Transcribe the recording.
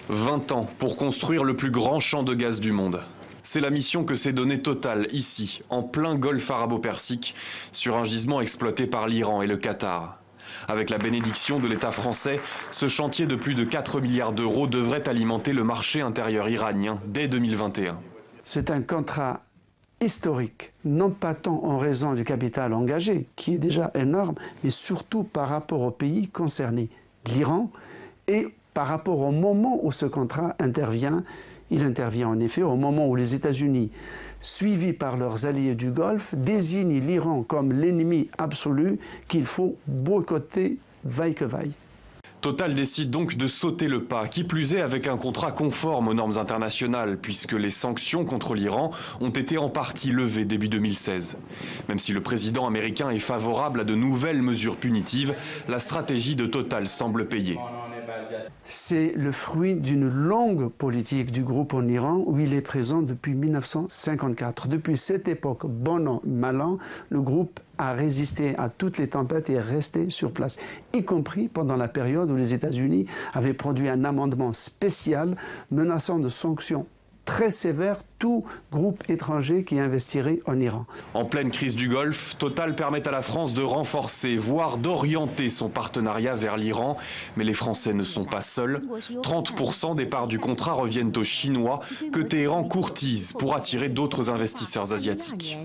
20 ans pour construire le plus grand champ de gaz du monde. C'est la mission que s'est donnée Total ici, en plein golfe arabo-persique, sur un gisement exploité par l'Iran et le Qatar. Avec la bénédiction de l'État français, ce chantier de plus de 4 milliards d'euros devrait alimenter le marché intérieur iranien dès 2021. C'est un contrat historique, non pas tant en raison du capital engagé, qui est déjà énorme, mais surtout par rapport au pays concerné, l'Iran, et par rapport au moment où ce contrat intervient. Il intervient en effet au moment où les États-Unis, suivis par leurs alliés du Golfe, désignent l'Iran comme l'ennemi absolu qu'il faut boycotter vaille que vaille. Total décide donc de sauter le pas, qui plus est avec un contrat conforme aux normes internationales, puisque les sanctions contre l'Iran ont été en partie levées début 2016. Même si le président américain est favorable à de nouvelles mesures punitives, la stratégie de Total semble payer. C'est le fruit d'une longue politique du groupe en Iran où il est présent depuis 1954. Depuis cette époque, bon an, mal an, le groupe a résisté à toutes les tempêtes et est resté sur place, y compris pendant la période où les États-Unis avaient produit un amendement spécial menaçant de sanctions très sévères tout groupe étranger qui investirait en Iran. En pleine crise du Golfe, Total permet à la France de renforcer, voire d'orienter son partenariat vers l'Iran. Mais les Français ne sont pas seuls. 30% des parts du contrat reviennent aux Chinois, que Téhéran courtise pour attirer d'autres investisseurs asiatiques.